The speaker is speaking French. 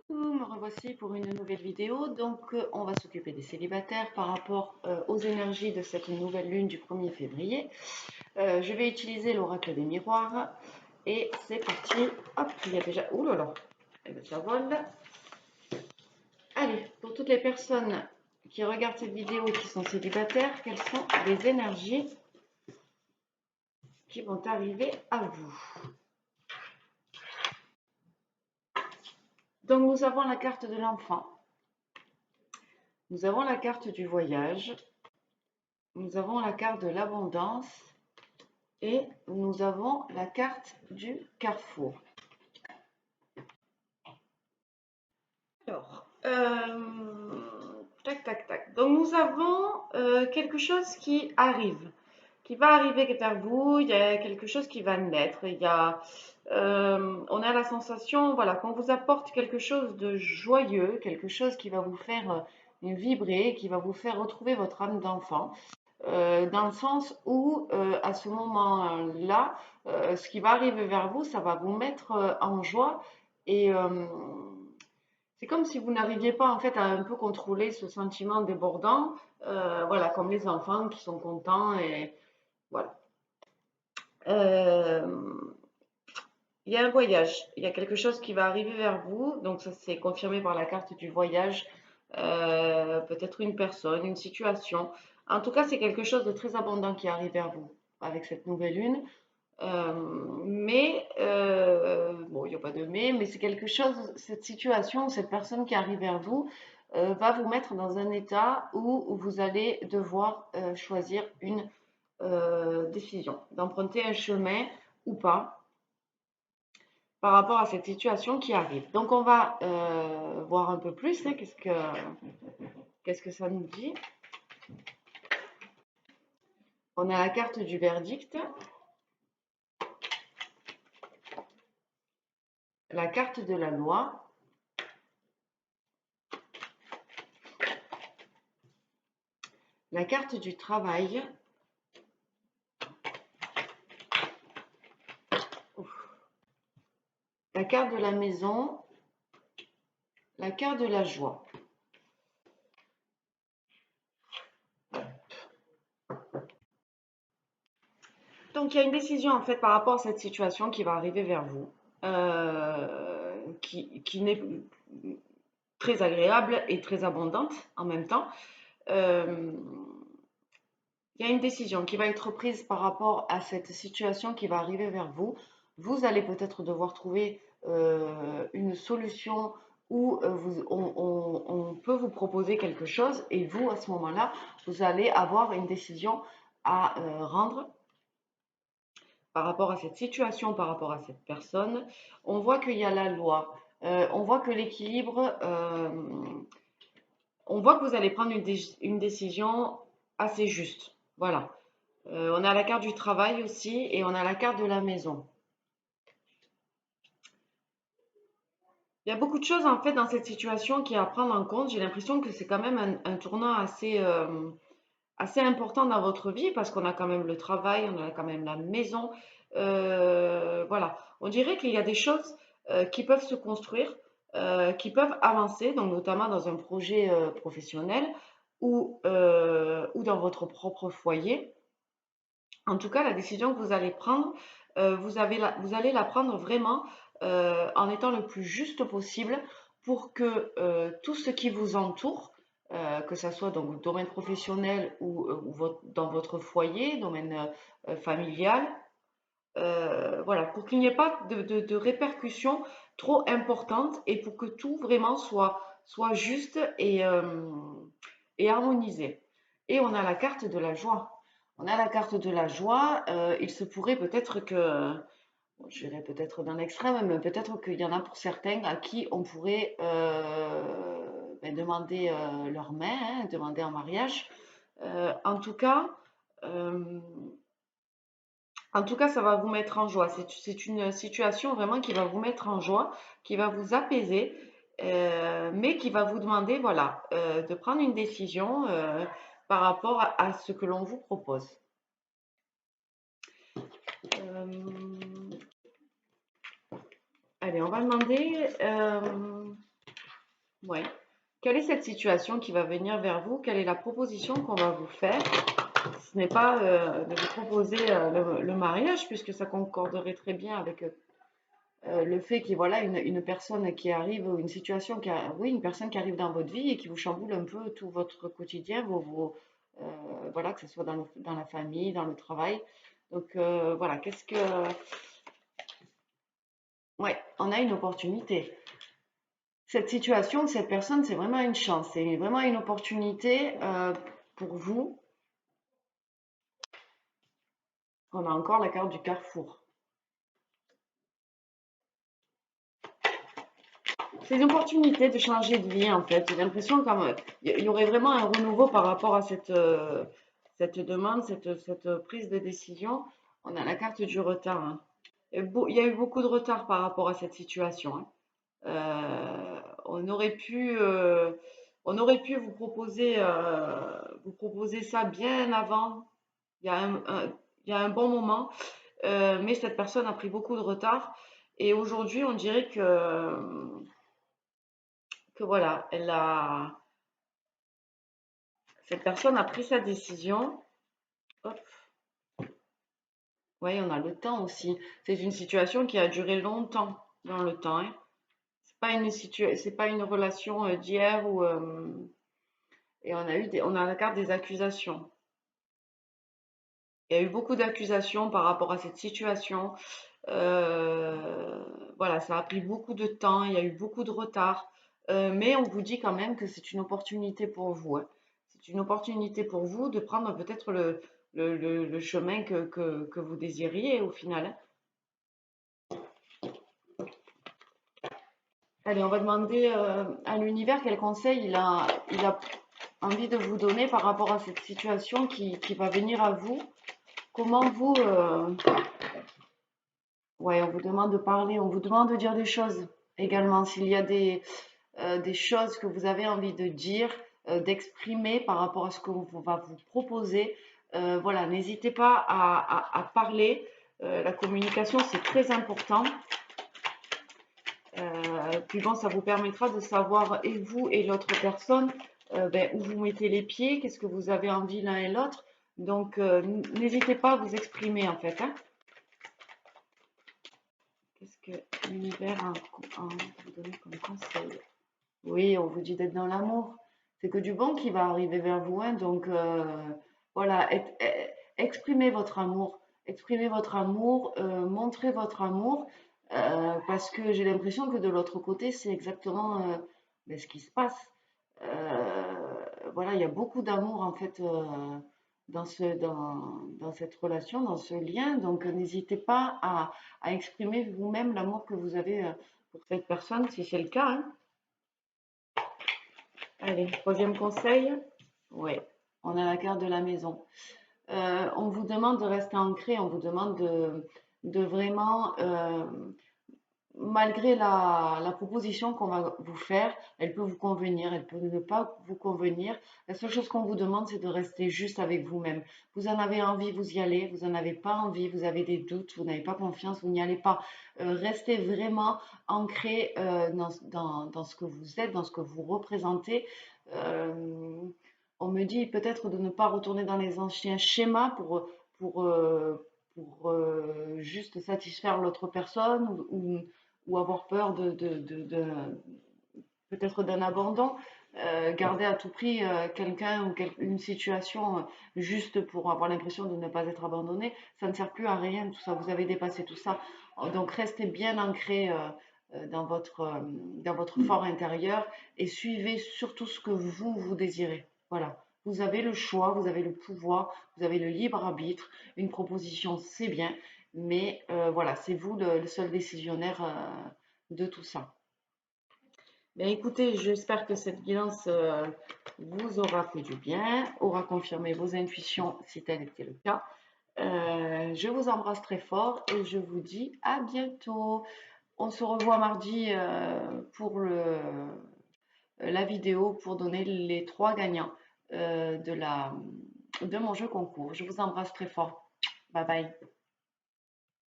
Me revoici pour une nouvelle vidéo. Donc, on va s'occuper des célibataires par rapport aux énergies de cette nouvelle lune du 1er février. Je vais utiliser l'oracle des miroirs et c'est parti. Hop, il y a déjà. Ouh là là, eh ben, ça vole. Allez, pour toutes les personnes qui regardent cette vidéo et qui sont célibataires, quelles sont les énergies qui vont arriver à vous? Donc, nous avons la carte de l'enfant, nous avons la carte du voyage, nous avons la carte de l'abondance et nous avons la carte du carrefour. Alors, tac, tac, tac. Donc, nous avons quelque chose qui arrive, qui va arriver vers vous. Il y a quelque chose qui va naître. On a la sensation, voilà, qu'on vous apporte quelque chose de joyeux, quelque chose qui va vous faire vibrer, qui va vous faire retrouver votre âme d'enfant. Dans le sens où, à ce moment-là, ce qui va arriver vers vous, ça va vous mettre en joie et c'est comme si vous n'arriviez pas en fait à un peu contrôler ce sentiment débordant, voilà, comme les enfants qui sont contents et voilà. Euh, il y a un voyage, il y a quelque chose qui va arriver vers vous, donc ça c'est confirmé par la carte du voyage, peut-être une personne, une situation. En tout cas, c'est quelque chose de très abondant qui arrive vers vous avec cette nouvelle lune. Bon, il n'y a pas de mais c'est quelque chose, cette situation, cette personne qui arrive vers vous va vous mettre dans un état où vous allez devoir choisir une décision, d'emprunter un chemin ou pas par rapport à cette situation qui arrive. Donc, on va voir un peu plus, hein, qu'est-ce que ça nous dit. On a la carte du verdict, la carte de la loi, la carte du travail, la carte de la maison, la carte de la joie. Donc, il y a une décision en fait par rapport à cette situation qui va arriver vers vous, qui n'est très agréable et très abondante en même temps. Euh, il y a une décision qui va être prise par rapport à cette situation qui va arriver vers vous. Vous allez peut-être devoir trouver une solution où on peut vous proposer quelque chose et vous, à ce moment-là, vous allez avoir une décision à rendre par rapport à cette situation, par rapport à cette personne. On voit qu'il y a la loi, on voit que l'équilibre, on voit que vous allez prendre une décision assez juste. Voilà. On a la carte du travail aussi et on a la carte de la maison. Il y a beaucoup de choses en fait dans cette situation qui est à prendre en compte. J'ai l'impression que c'est quand même un tournant assez important dans votre vie parce qu'on a quand même le travail, on a quand même la maison. Voilà, on dirait qu'il y a des choses qui peuvent se construire, qui peuvent avancer, donc notamment dans un projet professionnel ou dans votre propre foyer. En tout cas, la décision que vous allez prendre, vous allez la prendre vraiment en étant le plus juste possible pour que tout ce qui vous entoure, que ce soit dans le domaine professionnel ou dans votre foyer, domaine familial, voilà, pour qu'il n'y ait pas de répercussions trop importantes et pour que tout vraiment soit juste et harmonisé. Et on a la carte de la joie. On a la carte de la joie. Il se pourrait peut-être que, bon, je dirais peut-être dans l'extrême, mais peut-être qu'il y en a pour certains à qui on pourrait demander leur main, hein, demander en mariage. En tout cas, euh, ça va vous mettre en joie. C'est une situation vraiment qui va vous mettre en joie, qui va vous apaiser, mais qui va vous demander, voilà, de prendre une décision par rapport à ce que l'on vous propose. Euh, allez, on va demander Ouais. Quelle est cette situation qui va venir vers vous? Quelle est la proposition qu'on va vous faire? Ce n'est pas de vous proposer le mariage, puisque ça concorderait très bien avec le fait qu'il y ait voilà, une personne qui arrive, ou une situation oui, une personne qui arrive dans votre vie et qui vous chamboule un peu tout votre quotidien, voilà, que ce soit dans la famille, dans le travail. Donc voilà, ouais, on a une opportunité. Cette situation, cette personne, c'est vraiment une chance, c'est vraiment une opportunité pour vous. On a encore la carte du carrefour. C'est une opportunité de changer de vie en fait. J'ai l'impression qu'il y aurait vraiment un renouveau par rapport à cette demande, cette prise de décision. On a la carte du retard, hein. Il y a eu beaucoup de retard par rapport à cette situation, hein. On aurait on aurait pu vous proposer ça bien avant, il y a il y a un bon moment, mais cette personne a pris beaucoup de retard. Et aujourd'hui, on dirait que voilà, cette personne a pris sa décision. Hop, ouais, on a le temps aussi. C'est une situation qui a duré longtemps dans le temps, hein. C'est pas une relation d'hier et on a la carte des accusations. Il y a eu beaucoup d'accusations par rapport à cette situation. Euh, voilà, ça a pris beaucoup de temps, il y a eu beaucoup de retard. Mais on vous dit quand même que c'est une opportunité pour vous, hein. C'est une opportunité pour vous de prendre peut-être le chemin que vous désiriez au final, hein. Allez, on va demander à l'univers quel conseil il a envie de vous donner par rapport à cette situation qui va venir à vous. Comment vous, ouais, on vous demande de parler, on vous demande de dire des choses également. S'il y a des choses que vous avez envie de dire, d'exprimer par rapport à ce qu'on va vous proposer, voilà, n'hésitez pas à parler. La communication, c'est très important. Puis bon, ça vous permettra de savoir, et vous et l'autre personne, ben, où vous mettez les pieds, qu'est-ce que vous avez envie l'un et l'autre. Donc, n'hésitez pas à vous exprimer en fait, hein. Qu'est-ce que l'univers a vous donné comme conseil? Oui, on vous dit d'être dans l'amour. C'est que du bon qui va arriver vers vous, hein. Donc, voilà, exprimez votre amour. Exprimez votre amour, montrez votre amour, parce que j'ai l'impression que de l'autre côté, c'est exactement ben, ce qui se passe. Voilà, il y a beaucoup d'amour en fait dans cette relation, dans ce lien. Donc, n'hésitez pas à exprimer vous-même l'amour que vous avez pour cette personne, si c'est le cas, hein. Allez, troisième conseil. Oui, on a la carte de la maison. On vous demande de rester ancré, on vous demande de vraiment, malgré la proposition qu'on va vous faire, elle peut vous convenir, elle peut ne pas vous convenir. La seule chose qu'on vous demande, c'est de rester juste avec vous-même. Vous en avez envie, vous y allez. Vous n'en avez pas envie, vous avez des doutes, vous n'avez pas confiance, vous n'y allez pas. Restez vraiment ancré dans ce que vous êtes, dans ce que vous représentez. Euh, on me dit peut-être de ne pas retourner dans les anciens schémas pour, euh, juste satisfaire l'autre personne ou avoir peur peut-être d'un abandon, garder à tout prix quelqu'un ou une situation juste pour avoir l'impression de ne pas être abandonné, ça ne sert plus à rien, tout ça, vous avez dépassé tout ça. Donc restez bien ancré dans votre fort intérieur et suivez surtout ce que vous désirez. Voilà. Vous avez le choix, vous avez le pouvoir, vous avez le libre arbitre. Une proposition, c'est bien, mais voilà, c'est vous le seul décisionnaire de tout ça. Bien, écoutez, j'espère que cette guidance vous aura fait du bien, aura confirmé vos intuitions si tel était le cas. Je vous embrasse très fort et je vous dis à bientôt. On se revoit mardi pour la vidéo pour donner les trois gagnants de mon jeu concours. Je vous embrasse très fort. Bye bye.